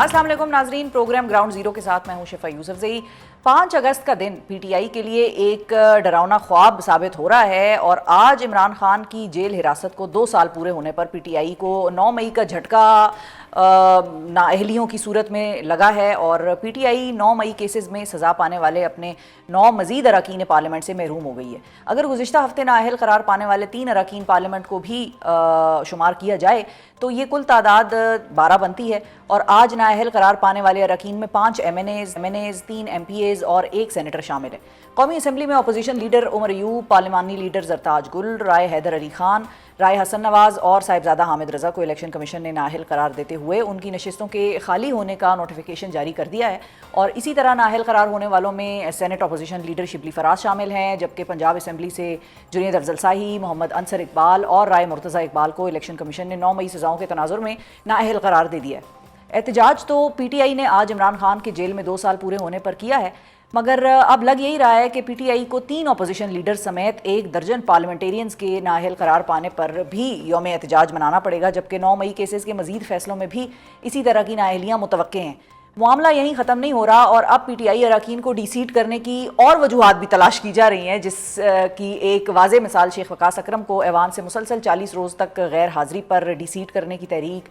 अस्सलाम वालेकुम नाजरीन, प्रोग्राम ग्राउंड जीरो के साथ मैं हूं शिफा यूसुफजई। 5 अगस्त का दिन पीटीआई के लिए एक डरावना ख्वाब साबित हो रहा है और आज इमरान खान की जेल हिरासत को 2 साल पूरे होने पर पीटीआई को 9 मई का झटका नाअहलियों की सूरत में लगा है और पीटीआई 9 मई केसेस में सज़ा पाने वाले अपने 9 मजीद अरकान पार्लियामेंट से महरूम हो गई है। अगर गुज़िश्ता हफ्ते नाअहल करार पाने वाले 3 अरकान पार्लियामेंट को भी शुमार किया जाए तो ये कुल तादाद 12 बनती है और आज नाअहल करार पाने वाले अरकान में 5 एमएनएज 3 एमपीएज और 1 सेनेटर शामिल है। कौमी असम्बली में अपोजिशन लीडर उमर अयूब, पार्लिमानी लीडर जरताज गुल, राय हैदर अली खान, राय हसन नवाज और साहिबजादा हामिद रजा को इलेक्शन कमीशन ने नाअहल करार देते हुए उनकी नशिस्तों के खाली होने का नोटिफिकेशन जारी कर दिया है। और इसी तरह नाअहल करार होने वालों में senate opposition leader Shibli Faraz शामिल हैं, जबकि पंजाब असम्बली से जुनैद अफजल शाही, मोहम्मद अंसर इकबाल और राय मुर्तज़ा इकबाल को इलेक्शन कमीशन ने 9 मई सज़ाओं के तनाजुर में नाअहल करार दे दिया है। एहतजाज तो पीटीआई ने आज इमरान खान के जेल में 2 साल पूरे होने पर किया है, मगर अब लग यही रहा है कि पीटीआई को 3 अपोजिशन लीडर समेत 1 दर्जन पार्लियामेंटेरियंस के नाअहल करार पाने पर भी यौम एहतजाज मनाना पड़ेगा, जबकि 9 मई केसेस के मजीद फैसलों में भी इसी तरह की नाअहलियाँ मुतवक्के हैं। मामला यहीं ख़त्म नहीं हो रहा और अब पीटीआई अरकान को डीसीट करने की और वजूहात भी तलाश की जा रही हैं, जिसकी एक वाज़े मिसाल शेख वकास अकरम को ऐवान से मुसलसल 40 रोज़ तक गैर हाज़िरी पर डीसीट करने की तहरीक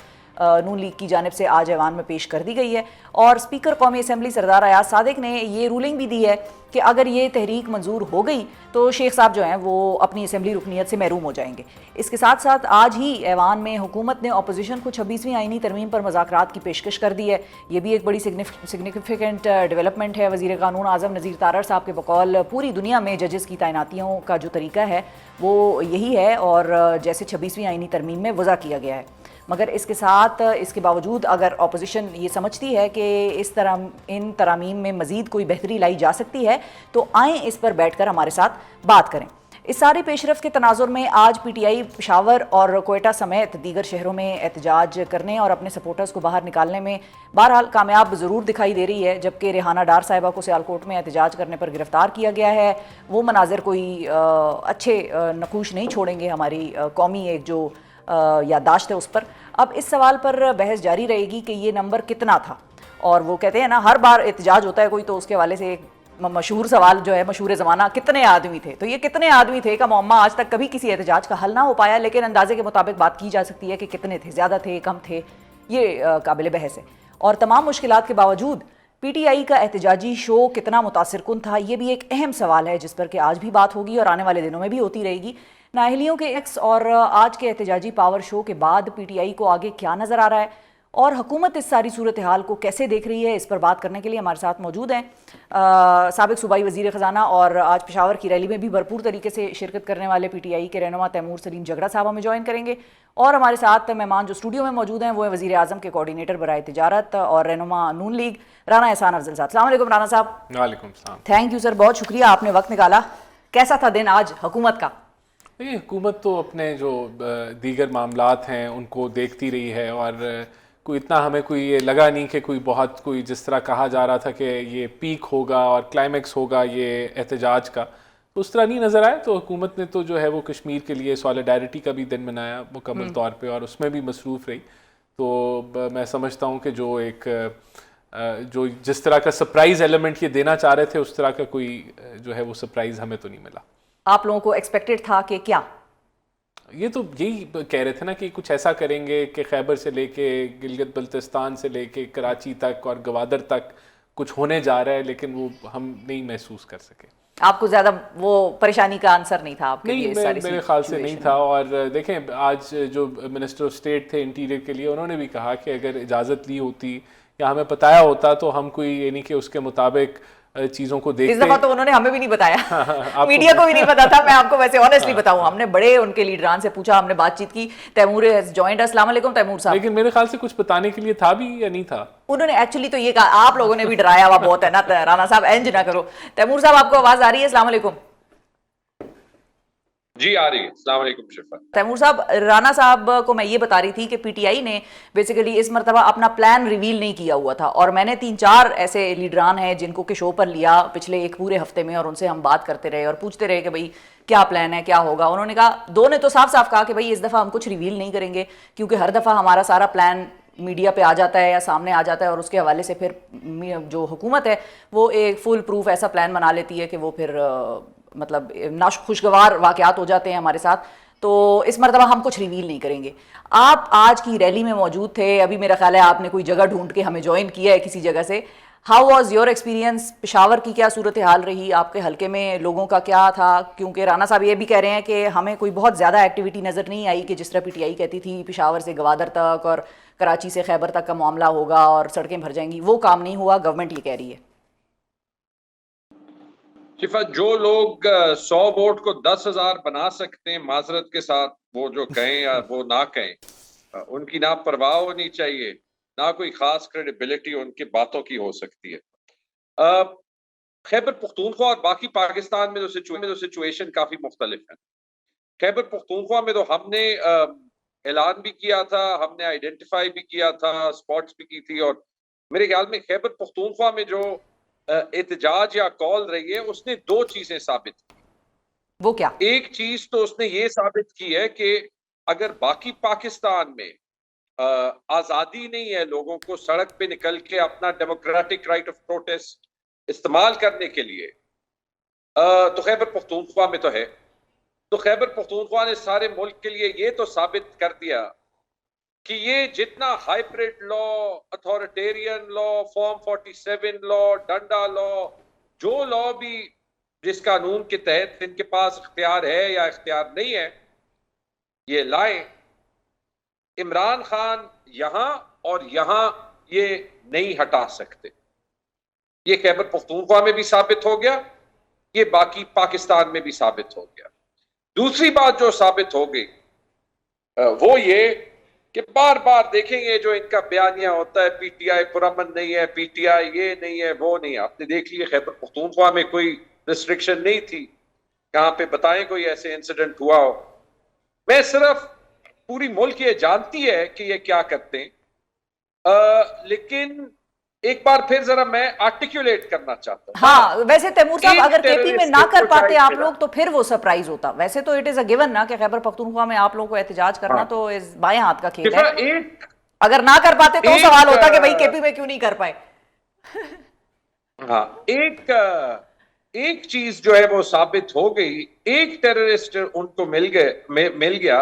नून लीग की जानिब से आज ऐवान में पेश कर दी गई है। और स्पीकर कौमी असम्बली सरदार अयाज सादिक ने ये रूलिंग भी दी है कि अगर ये तहरीक मंजूर हो गई तो शेख साहब जो हैं वो अपनी असम्बली रुकनीत से महरूम हो जाएंगे। इसके साथ साथ आज ही ऐवान में हुकूमत ने अपोजिशन को 26वीं आईनी तरमीम पर मुज़ाकरात की पेशकश कर दी है। ये भी एक बड़ी सिग्निफिकेंट डेवलपमेंट है। वज़ीर क़ानून आज़म नज़ीर तारड़ साहब के बकौल पूरी दुनिया में जजेस की तैनातियों का जो तरीका है वो यही है और जैसे 26वीं आईनी तरमीम में वज़ा किया गया है। मगर इसके साथ इसके बावजूद अगर अपोजिशन ये समझती है कि इन तरामीम में मज़ीद कोई बेहतरी लाई जा सकती है तो आएँ इस पर बैठ कर हमारे साथ बात करें। इस सारी पेशरफ के तनाजुर में आज पीटीआई पेशावर और कोयटा समेत दीगर शहरों में एहतजाज करने और अपने सपोर्टर्स को बाहर निकालने में बहरहाल कामयाब ज़रूर दिखाई दे रही है। जबकि रेहाना डार साहिबा को सियालकोट में एहतजाज करने पर गिरफ्तार किया गया है, वो मनाजिर कोई अच्छे नकूश नहीं छोड़ेंगे हमारी कौमी एक जो याददाश्त है उस पर। अब इस सवाल पर बहस जारी रहेगी कि ये नंबर कितना था, और वो कहते हैं ना हर बार एहतजाज होता है कोई तो उसके हवाले से एक मशहूर सवाल जो है मशहूर ज़माना, कितने आदमी थे। तो ये कितने आदमी थे का मौमा आज तक कभी किसी एहतजाज का हल ना हो पाया, लेकिन अंदाजे के मुताबिक बात की जा सकती है कि कितने थे, ज़्यादा थे, कम थे, ये काबिल बहस है। और तमाम मुश्किलात के बावजूद पीटीआई का एहतजाजी शो कितना मुतासिर कुन था, ये भी एक अहम सवाल है जिस पर कि आज भी बात होगी और आने वाले दिनों में भी होती रहेगी। नाअहलियों के एक्स और आज के एहतजाजी पावर शो के बाद पीटीआई को आगे क्या नज़र आ रहा है और हुकूमत इस सारी सूरत हाल को कैसे देख रही है, इस पर बात करने के लिए हमारे साथ मौजूद हैं साबिक सूबाई वज़ीर ख़जाना और आज पेशावर की रैली में भी भरपूर तरीके से शिरकत करने वाले पीटीआई के रहनुमा तैमूर सलीम जगरा साहब हमें ज्वाइन करेंगे। और हमारे साथ मेहमान जो स्टूडियो में मौजूद हैं वो है वज़ीर आज़म के कोऑर्डिनेटर बराए तिजारत और रहनुमा नून लीग राना एहसान अफजल साहब। अस्सलाम वालेकुम राना साहब। वालेकुम सलाम। थैंक यू सर, बहुत शुक्रिया आपने वक्त निकाला। कैसा था दिन आज हुकूमत का? देखिए, हुकूमत तो अपने जो दीगर मामलात हैं उनको देखती रही है और कोई इतना हमें कोई ये लगा नहीं कि कोई जिस तरह कहा जा रहा था कि ये पीक होगा और क्लाइमेक्स होगा ये एहतजाज का, तो उस तरह नहीं नज़र आया। तो हुकूमत ने तो जो है वो कश्मीर के लिए सॉलिडारिटी का भी दिन मनाया मुकम्मल तौर पे और उसमें भी मसरूफ़ रही। तो मैं समझता हूँ कि जो जिस तरह का सरप्राइज़ एलिमेंट ये देना चाह रहे थे उस तरह का कोई जो है वो सरप्राइज़ हमें तो नहीं मिला। आप लोगों को एक्सपेक्टेड था कि क्या? ये तो यही कह रहे थे ना कि कुछ ऐसा करेंगे कि खैबर से लेके गिलगित बल्तिस्तान से लेके कराची तक और गवादर तक कुछ होने जा रहा है, लेकिन वो हम नहीं महसूस कर सके। आपको ज़्यादा वो परेशानी का आंसर नहीं था आपके लिए? मेरे ख्याल से नहीं था। और देखें, आज जो मिनिस्टर ऑफ स्टेट थे इंटीरियर के लिए, उन्होंने भी कहा कि अगर इजाज़त ली होती या हमें बताया होता तो हम कोई यानी कि उसके मुताबिक चीज़ों को देखते। इस दफा तो उन्होंने हमें भी नहीं बताया मीडिया को भी नहीं पता था। मैं आपको वैसे ऑनेस्टली बताऊं, हमने बड़े उनके लीडरान से पूछा, हमने बातचीत की। Taimur has joined us. अस्सलाम वालेकुम तैमूर साहब। लेकिन मेरे ख्याल से कुछ बताने के लिए था भी या नहीं था? उन्होंने एक्चुअली तो ये कहा, आप लोगों ने भी डराया हुआ बहुत है ना राना साहब, एंज ना करो। तैमूर साहब आपको आवाज आ रही है? अस्सलाम वालेकुम। जी आ रही है। अस्सलाम वालेकुम शिफा। तैमूर साहब, राना साहब को मैं ये बता रही थी कि पीटीआई ने बेसिकली इस मरतबा अपना प्लान रिवील नहीं किया हुआ था और मैंने 3-4 ऐसे लीडरान हैं जिनको के शो पर लिया पिछले एक पूरे हफ्ते में और उनसे हम बात करते रहे और पूछते रहे कि भाई क्या प्लान है, क्या होगा। उन्होंने कहा, 2 ने तो साफ साफ कहा कि भाई इस दफ़ा हम कुछ रिवील नहीं करेंगे क्योंकि हर दफ़ा हमारा सारा प्लान मीडिया पे आ जाता है या सामने आ जाता है, और उसके हवाले से फिर जो हुकूमत है वो एक फुल प्रूफ ऐसा प्लान बना लेती है कि वो फिर मतलब नाखुशगवार वाक़यात हो जाते हैं हमारे साथ। तो इस मरतबा हम कुछ रिवील नहीं करेंगे। आप आज की रैली में मौजूद थे, अभी मेरा ख्याल है आपने कोई जगह ढूंढ के हमें ज्वाइन किया है किसी जगह से। How was your experience? Peshawar की क्या सूरत हाल रही? आपके हल्के में लोगों का क्या था? क्योंकि राना साहब ये भी कह रहे हैं कि हमें कोई बहुत ज़्यादा एक्टिविटी नज़र नहीं आई कि जिस तरह पीटीआई कहती थी पेशावर से गवादर तक और कराची से खैबर तक का मामला होगा और सड़कें भर जाएंगी। वो काम नहीं हुआ, गवर्नमेंट ये कह रही है। शिफा, जो लोग 100 वोट को 10,000 बना सकते हैं माजरत के साथ, वो जो कहें या वो ना कहें, उनकी ना परवाह होनी चाहिए, ना कोई खास क्रेडिबिलिटी उनकी बातों की हो सकती है। खैबर पख्तूनख्वा और बाकी पाकिस्तान में तो सिचुएशन काफी मुख्तलिफ है। खैबर पख्तूनख्वा में तो हमने ऐलान भी किया था, हमने आइडेंटिफाई भी किया था, स्पॉट्स भी की थी, और मेरे ख्याल में खैबर पख्तूनख्वा में जो एहतजाज या कॉल रही है उसने दो चीजें साबित की। वो क्या? एक चीज तो उसने ये साबित की है कि अगर बाकी पाकिस्तान में आजादी नहीं है लोगों को सड़क पे निकल के अपना डेमोक्रेटिक राइट ऑफ प्रोटेस्ट इस्तेमाल करने के लिए, तो खैबर पख्तूनख्वा में तो है। तो खैबर पख्तूनख्वा ने सारे मुल्क के लिए ये तो साबित कर दिया कि ये जितना hybrid law, authoritarian law, form 47 law, डंडा लॉ, जो लॉ भी जिस कानून के तहत इनके पास इख्तियार है या इख्तियार नहीं है, ये लाए। इमरान खान यहां और यहां ये नहीं हटा सकते। ये खैबर पख्तूनख्वा में भी साबित हो गया, ये बाकी पाकिस्तान में भी साबित हो गया। दूसरी बात जो साबित हो गई वो ये कि बार बार देखेंगे जो इनका बयानिया होता है, पीटीआई पुरअमन नहीं है, पीटीआई ये नहीं है, वो नहीं है। आपने देख लिया खैबर पख्तूनख्वा में कोई रिस्ट्रिक्शन नहीं थी, कहां पे बताएं कोई ऐसे इंसिडेंट हुआ हो। मैं सिर्फ, पूरी मुल्क ये जानती है कि ये क्या करते हैं, लेकिन एक बार फिर जरा मैं आर्टिकुलेट करना चाहता हूं। हाँ, वैसे तैमूर साहब अगर केपी में ना कर पाते आप मिला। लोग तो फिर वो सरप्राइज होता। वैसे तो इट इज अ गिवन ना कि खैबर पख्तूनख्वा में आप लोगों को एहतजाज करना हाँ। तो इस बाएं हाथ का खेल शिफा, है। अगर ना कर पाते तो सवाल होता कि भाई केपी में क्यों नहीं कर पाए। हाँ, एक चीज जो है वो साबित हो गई। एक टेररिस्ट उनको मिल गया।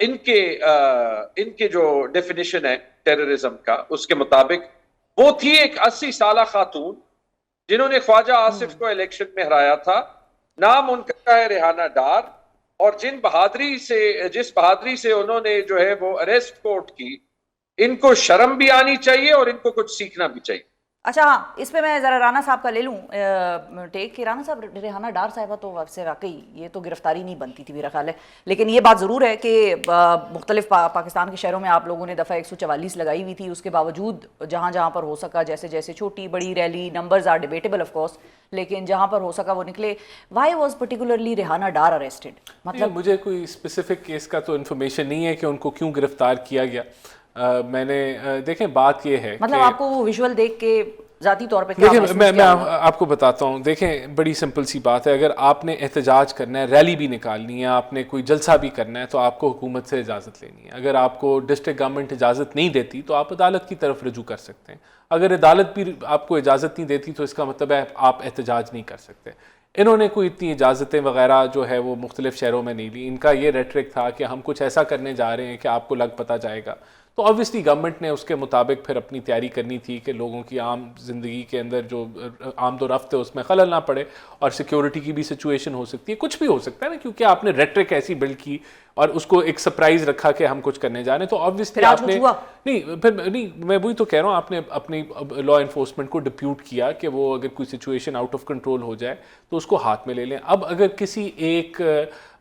इनके जो डेफिनेशन है टेररिज्म का, उसके मुताबिक वो थी एक 80 साल खातून जिन्होंने ख्वाजा आसिफ को इलेक्शन में हराया था। नाम उनका है रेहाना डार, और जिस बहादुरी से उन्होंने जो है वो अरेस्ट कोर्ट की, इनको शर्म भी आनी चाहिए और इनको कुछ सीखना भी चाहिए। अच्छा हाँ, इस पे मैं ज़रा राना साहब का ले लूँ टेक कि राना साहब, रेहाना डार साहिबा तो वैसे वाकई ये तो गिरफ्तारी नहीं बनती थी मेरा ख्याल है। लेकिन ये बात ज़रूर है कि मुख्तलिफ पाकिस्तान के शहरों में आप लोगों ने दफ़ा 144 लगाई हुई थी। उसके बावजूद जहाँ जहाँ पर हो सका, जैसे जैसे छोटी बड़ी rally, numbers are debatable of course, लेकिन जहाँ पर हो सका वो निकले। Why was particularly Rehana Dar arrested? मतलब मुझे कोई स्पेसिफिक केस का तो इन्फॉर्मेशन नहीं है कि उनको क्यों गिरफ्तार किया गया। मैंने देखें, बात ये है मतलब आपको वो विजुअल देख के ज़ाती तौर पे क्या देखिए, महसूस मैं किया हुआ? आपको बताता हूँ। देखें, बड़ी सिंपल सी बात है। अगर आपने एहतजाज करना है, रैली भी निकालनी है, आपने कोई जलसा भी करना है, तो आपको हुकूमत से इजाज़त लेनी है। अगर आपको डिस्ट्रिक्ट गवर्नमेंट इजाज़त नहीं देती तो आप अदालत की तरफ रजू कर सकते हैं। अगर अदालत भी आपको इजाज़त नहीं देती तो इसका मतलब है आप एहतजाज नहीं कर सकते। इन्होंने कोई इतनी इजाज़तें वगैरह जो है वो मुख्तलिफ शहरों में नहीं ली। इनका ये रेटरिक था कि हम कुछ ऐसा करने जा रहे हैं कि आपको लग पता जाएगा। तो ऑब्वियसली गवर्नमेंट ने उसके मुताबिक फिर अपनी तैयारी करनी थी कि लोगों की आम जिंदगी के अंदर जो आमदोरफ्त है उसमें खलल ना पड़े, और सिक्योरिटी की भी सिचुएशन हो सकती है, कुछ भी हो सकता है ना, क्योंकि आपने रेटरिक ऐसी बिल्ड की और उसको एक सरप्राइज रखा कि हम कुछ करने जा रहे हैं। तो ऑब्वियसली आपने मैं वही तो कह रहा हूँ, आपने अपनी लॉ इन्फोर्समेंट को डिप्यूट किया कि वो अगर कोई सिचुएशन आउट ऑफ कंट्रोल हो जाए तो उसको हाथ में ले लें। अब अगर किसी एक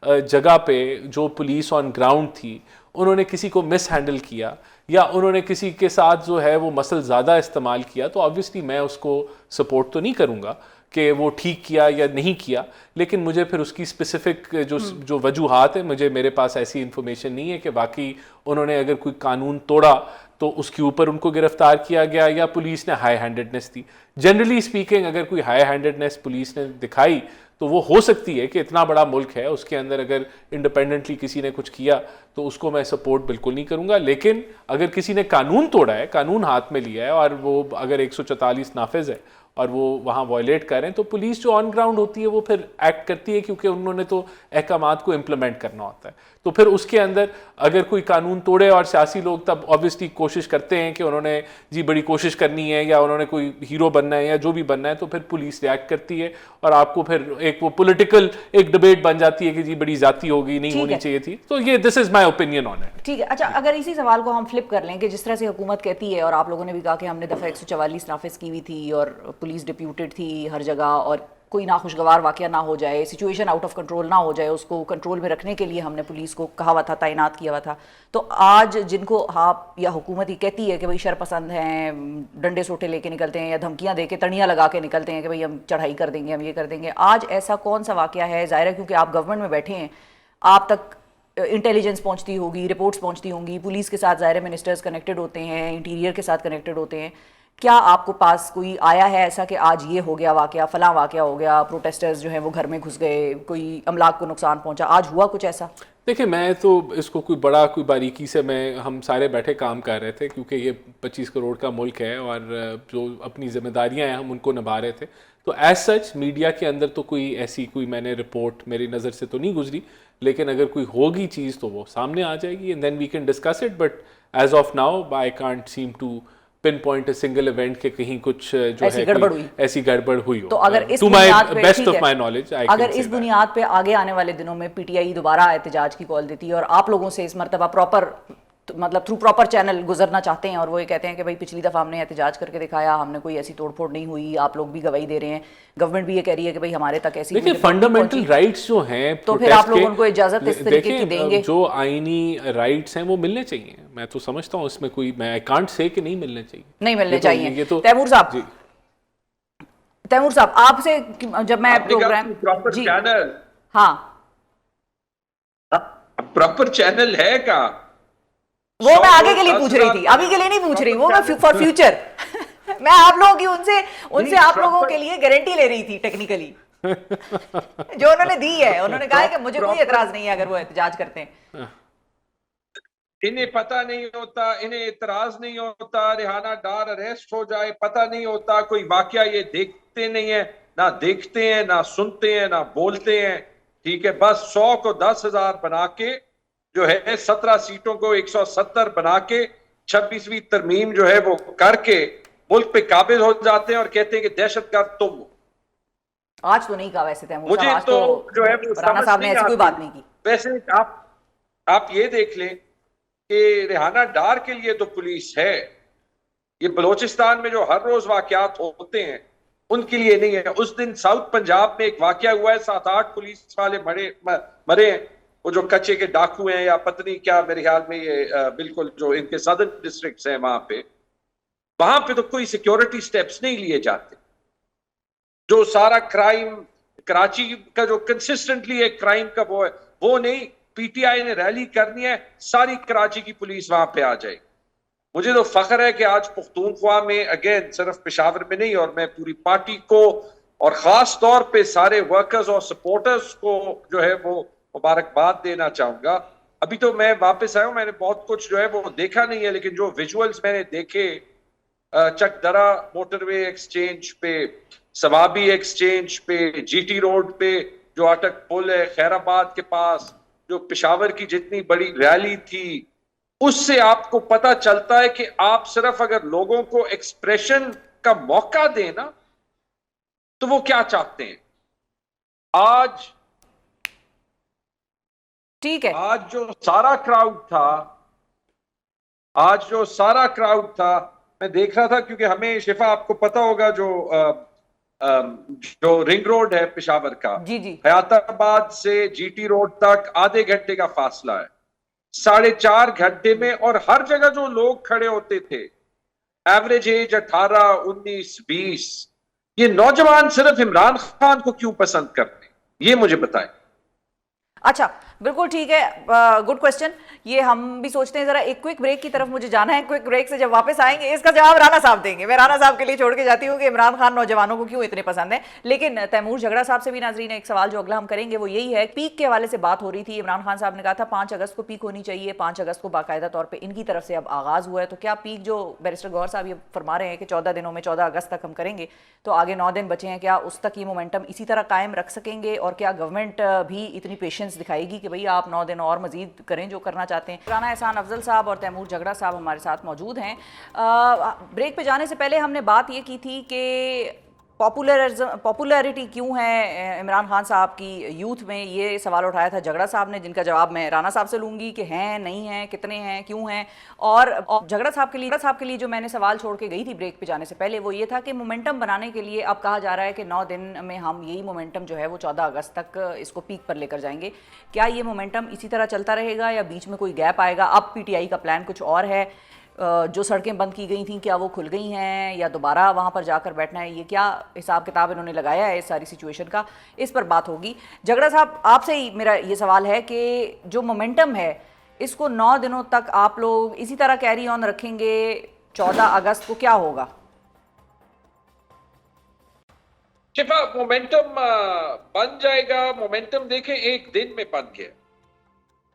जगह पे जो पुलिस ऑन ग्राउंड थी उन्होंने किसी को मिस हैंडल किया या उन्होंने किसी के साथ जो है वो मसल ज़्यादा इस्तेमाल किया, तो ऑब्वियसली मैं उसको सपोर्ट तो नहीं करूँगा कि वो ठीक किया या नहीं किया। लेकिन मुझे फिर उसकी स्पेसिफिक जो वजूहात है, मेरे पास ऐसी इन्फॉर्मेशन नहीं है कि बाकी उन्होंने अगर कोई कानून तोड़ा तो उसके ऊपर उनको गिरफ्तार किया गया या पुलिस ने हाई हैंडेडनेस दी। जनरली स्पीकिंग अगर कोई हाई हैंडेडनेस पुलिस ने दिखाई तो वो हो सकती है कि इतना बड़ा मुल्क है, उसके अंदर अगर इंडिपेंडेंटली किसी ने कुछ किया तो उसको मैं सपोर्ट बिल्कुल नहीं करूंगा। लेकिन अगर किसी ने कानून तोड़ा है, कानून हाथ में लिया है और वो अगर 144 नाफिज है और वो वहाँ वायलेट कर रहे हैं, तो पुलिस जो ऑन ग्राउंड होती है वो फिर एक्ट करती है, क्योंकि उन्होंने तो अहकामात को इम्प्लीमेंट करना होता है। तो फिर उसके अंदर अगर कोई कानून तोड़े और सियासी लोग तब ऑब्वियसली कोशिश करते हैं कि उन्होंने जी बड़ी कोशिश करनी है या उन्होंने कोई हीरो बनना है या जो भी बनना है, तो फिर पुलिस रिएक्ट करती है और आपको फिर एक वो पॉलिटिकल एक डिबेट बन जाती है कि जी बड़ी जाती होगी, नहीं होनी चाहिए थी। तो ये this is my opinion on it. ठीक है। अच्छा, अगर इसी सवाल को हम फ्लिप कर लें कि जिस तरह से हुकूमत कहती है और आप लोगों ने भी कहा कि हमने दफ़ा 144 नाफिज की हुई थी और पुलिस डिप्यूटेड थी हर जगह और कोई नाखुशगवार वाक़या ना हो जाए, सिचुएशन आउट ऑफ कंट्रोल ना हो जाए, उसको कंट्रोल में रखने के लिए हमने पुलिस को कहा हुआ था, तैनात किया हुआ था। तो आज जिनको आप या हुकूमत ही कहती है कि भाई शरपसंद हैं, डंडे सोटे लेके निकलते हैं या धमकियां दे के तड़ियाँ लगा के निकलते हैं कि भाई हम चढ़ाई कर देंगे, हम ये कर देंगे, आज ऐसा कौन सा वाक़या है? ज़ाहिर है क्योंकि आप गवर्नमेंट में बैठे हैं, आप तक इंटेलिजेंस पहुंचती होगी, रिपोर्ट्स पहुंचती होंगी, पुलिस के साथ ज़ाहिर मिनिस्टर्स कनेक्टेड होते हैं, इंटीरियर के साथ कनेक्टेड होते हैं। क्या आपको पास कोई आया है ऐसा कि आज ये हो गया वाकया, फलां वाकया हो गया, प्रोटेस्टर्स जो हैं वो घर में घुस गए, कोई अमलाक को नुकसान पहुंचा, आज हुआ कुछ ऐसा? देखिए, मैं तो इसको कोई बारीकी से हम सारे बैठे काम कर रहे थे, क्योंकि ये 25 करोड़ का मुल्क है और जो अपनी जिम्मेदारियां हैं हम उनको निभा रहे थे। तो एज सच मीडिया के अंदर तो कोई मैंने रिपोर्ट मेरी नज़र से तो नहीं गुजरी, लेकिन अगर कोई होगी चीज़ तो वो सामने आ जाएगी and then we can discuss it. But as of now I can't seem to pinpoint a single event के कहीं कुछ जो ऐसी है ऐसी गड़बड़ हुई हो। तो अगर इस टू माय बुनियाद पे बेस्ट ऑफ माय नॉलेज अगर इस बुनियाद पे आगे आने वाले दिनों में पीटीआई दोबारा एहतजाज की कॉल देती है और आप लोगों से इस मरतबा प्रॉपर मतलब थ्रू प्रॉपर चैनल गुजरना चाहते हैं और वो ये कहते हैं कि भाई पिछली दफ़ा हमने एहतजाज करके दिखाया, हमने कोई ऐसी तोड़फोड़ नहीं हुई, आप लोग भी गवाही दे रहे हैं, गवर्नमेंट भी ये कह रही है कि भाई हमारे तक ऐसी देखिए फंडामेंटल राइट्स जो हैं, तो फिर आप लोग उनको इजाजत इस तरीके की देंगे? जो आईनी राइट्स हैं वो मिलने चाहिए। मैं तो समझता हूँ इसमें कोई, मैं आई कांट से कि नहीं मिलने चाहिए, नहीं मिलने चाहिए। ये तो तैमूर साहब आपसे जब मैं प्रोग्राम प्रॉपर चैनल, हाँ प्रॉपर चैनल है का वो मैं आगे के लिए पूछ रही थी, अभी के लिए नहीं पूछ रही, वो मैं फॉर फ्यूचर मैं आप लोगों की उनसे आप लोगों के लिए गारंटी ले रही थी टेक्निकली जो उन्होंने दी है। उन्होंने कहा है कि मुझे कोई एतराज नहीं है अगर वो एहतजाज करते हैं। इन्हें पता नहीं होता, इन्हें एतराज नहीं होता, रिहाना डार अरेस्ट हो जाए पता नहीं होता, कोई वाकया ये देखते नहीं है, ना देखते हैं, ना सुनते हैं, ना बोलते हैं। ठीक है, बस 100 को 10,000 बना के जो है 17 सीटों को 170 बना के 26वीं तरमीम जो है वो करके मुल्क पे काबिज हो जाते हैं और कहते हैं कि दहशतगर्द तुम हो। आज तो नहीं कहा वैसे तैमूर मुझे साहब, तो जो है वो राणा साहब ने ऐसी कोई बात नहीं की। वैसे आप ये देख लें कि रिहाना डार के लिए तो पुलिस है, ये बलोचिस्तान में जो हर रोज वाकयात होते हैं उनके लिए नहीं है। उस दिन साउथ पंजाब में एक वाकया हुआ है, 7-8 पुलिस वाले मरे हैं, वो जो कच्चे के डाकू हैं या पत्नी क्या, मेरे ख्याल में ये बिल्कुल जो इनके सदर्न डिस्ट्रिक्ट्स हैं वहां पे तो कोई सिक्योरिटी स्टेप्स नहीं लिए जाते। जो सारा क्राइम कराची का जो कंसिस्टेंटली एक क्राइम का वो है, वो नहीं, पीटीआई ने रैली करनी है, सारी कराची की पुलिस वहां पे आ जाएगी। मुझे तो फख्र है कि आज पुख्तूनख्वा में, अगेन सिर्फ पेशावर में नहीं, और मैं पूरी पार्टी को और खास तौर पे सारे वर्कर्स और सपोर्टर्स को जो है वो मुबारकबाद देना चाहूंगा। अभी तो मैं वापस आया हूं, मैंने बहुत कुछ जो है वो देखा नहीं है, लेकिन जो विजुअल्स मैंने देखे चकदरा मोटरवे एक्सचेंज पे, सवाबी एक्सचेंज पे, जीटी रोड पे जो अटक पुल है, खैराबाद के पास जो पेशावर की जितनी बड़ी रैली थी, उससे आपको पता चलता है कि आप सिर्फ अगर लोगों को एक्सप्रेशन का मौका दें ना, तो वो क्या चाहते हैं। आज ठीक है, आज जो सारा क्राउड था मैं देख रहा था, क्योंकि हमें शिफा आपको पता होगा जो रिंग रोड है पेशावर का, जी जी, हयाताबाद से जीटी रोड तक आधे घंटे का फासला है, 4.5 घंटे में, और हर जगह जो लोग खड़े होते थे, एवरेज एज 18, 19, 20, ये नौजवान सिर्फ इमरान खान को क्यों पसंद करते हैं, ये मुझे बताएं। अच्छा बिल्कुल ठीक है, गुड क्वेश्चन। ये हम भी सोचते हैं। जरा एक क्विक ब्रेक की तरफ मुझे जाना है। क्विक ब्रेक से जब वापस आएंगे इसका जवाब राणा साहब देंगे। मैं राणा साहब के लिए छोड़ के जाती हूँ कि इमरान खान नौजवानों को क्यों इतने पसंद है। लेकिन तैमूर झगड़ा साहब से भी नाजरीन एक सवाल जो अगला हम करेंगे वो यही है, पीक के हवाले से बात हो रही थी। इमरान खान साहब ने कहा था 5 अगस्त को पीक होनी चाहिए, 5 अगस्त को बाकायदा तौर पर इनकी तरफ से अब आगाज हुआ है। तो क्या पीक जो बैरिस्टर गौहर साहब ये फरमा रहे हैं कि 14 दिनों में 14 अगस्त तक हम करेंगे, तो आगे 9 दिन बचे हैं, क्या उस तक ये मोमेंटम इसी तरह कायम रख सकेंगे? और क्या गवर्नमेंट भी इतनी पेशेंस दिखाएगी कि भाई आप 9 दिन और मजीद करें जो करना चाहते हैं? राना एहसान अफजल साहब और तैमूर झगड़ा साहब हमारे साथ मौजूद हैं। ब्रेक पे जाने से पहले हमने बात ये की थी कि पॉपुलैरिटी क्यों है इमरान खान साहब की यूथ में, ये सवाल उठाया था झगड़ा साहब ने, जिनका जवाब मैं राना साहब से लूंगी कि हैं, नहीं हैं, कितने हैं, क्यों हैं। और झगड़ा साहब के लिए जो मैंने सवाल छोड़ के गई थी ब्रेक पे जाने से पहले वो ये था कि मोमेंटम बनाने के लिए अब कहा जा रहा है कि 9 दिन में हम यही मोमेंटम जो है वो 14 अगस्त तक इसको पीक पर लेकर जाएंगे। क्या ये मोमेंटम इसी तरह चलता रहेगा या बीच में कोई गैप आएगा? अब पीटीआई का प्लान कुछ और है, जो सड़कें बंद की गई थी क्या वो खुल गई हैं या दोबारा वहाँ पर जाकर बैठना है? ये क्या हिसाब किताब इन्होंने लगाया है इस सारी सिचुएशन का, इस पर बात होगी। झगड़ा साहब आपसे ही मेरा ये सवाल है कि जो मोमेंटम है इसको 9 दिनों तक आप लोग इसी तरह कैरी ऑन रखेंगे, 14 अगस्त को क्या होगा? शिफा, मोमेंटम बन जाएगा। मोमेंटम देखें एक दिन में बन गया,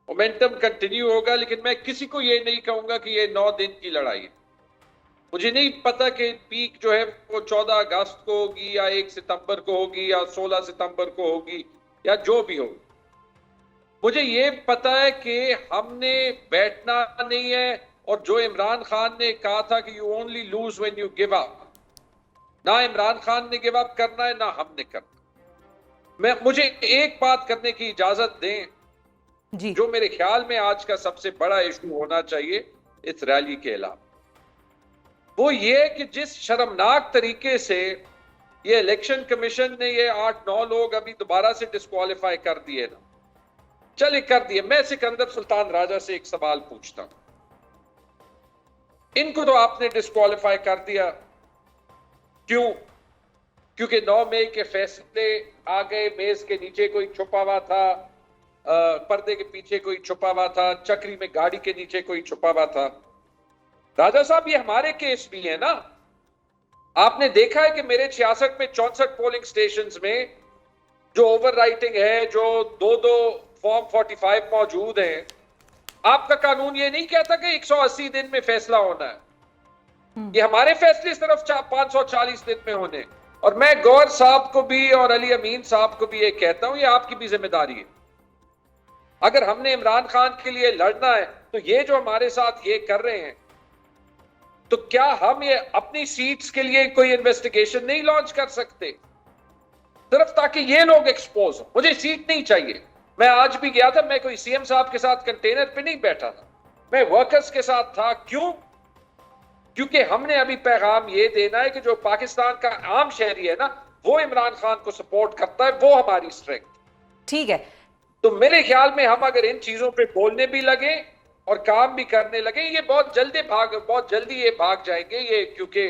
मोमेंटम कंटिन्यू होगा। लेकिन मैं किसी को ये नहीं कहूंगा कि ये 9 दिन की लड़ाई है। मुझे नहीं पता कि पीक जो है वो 14 अगस्त को होगी या 1 सितंबर को होगी या 16 सितंबर को होगी या जो भी होगी। मुझे ये पता है कि हमने बैठना नहीं है, और जो इमरान खान ने कहा था कि you only lose when you give up, ना इमरान खान ने गिव अप करना है ना हमने करना। मुझे एक बात करने की इजाजत दें जी। जो मेरे ख्याल में आज का सबसे बड़ा इशू होना चाहिए इस रैली के अलावा, वो ये कि जिस शर्मनाक तरीके से ये इलेक्शन कमीशन ने ये 8-9 लोग अभी दोबारा से डिस्क्वालीफाई कर दिए ना, चले कर दिए। मैं सिकंदर सुल्तान राजा से एक सवाल पूछता हूं, इनको तो आपने डिस्क्वालीफाई कर दिया, क्यों? क्योंकि 9 मई के फैसले आ गए, मेज के नीचे कोई छुपा हुआ था, पर्दे के पीछे कोई छुपा हुआ था, चक्री में गाड़ी के नीचे कोई छुपा हुआ था। राजा साहब ये हमारे केस भी है ना। आपने देखा है कि मेरे 66 में 64 पोलिंग स्टेशंस में जो ओवर राइटिंग है, जो 2-2 फॉर्म 45 मौजूद हैं, आपका कानून ये नहीं कहता कि 180 दिन में फैसला होना है। ये हमारे फैसले सिर्फ 540 दिन में होने। और मैं गौर साहब को भी और अली अमीन साहब को भी ये कहता हूं, ये आपकी भी जिम्मेदारी है। अगर हमने इमरान खान के लिए लड़ना है तो ये जो हमारे साथ ये कर रहे हैं, तो क्या हम ये अपनी सीट्स के लिए कोई इन्वेस्टिगेशन नहीं लॉन्च कर सकते, सिर्फ ताकि ये लोग एक्सपोज हो? मुझे सीट नहीं चाहिए। मैं आज भी गया था, मैं कोई सीएम साहब के साथ कंटेनर पे नहीं बैठा था, मैं वर्कर्स के साथ था। क्यों? क्योंकि हमने अभी पैगाम ये देना है कि जो पाकिस्तान का आम शहरी है ना, वो इमरान खान को सपोर्ट करता है, वो हमारी स्ट्रेंथ। ठीक है, तो मेरे ख्याल में हम अगर इन चीजों पे बोलने भी लगे और काम भी करने लगे, ये बहुत जल्दी ये भाग जाएंगे ये। क्योंकि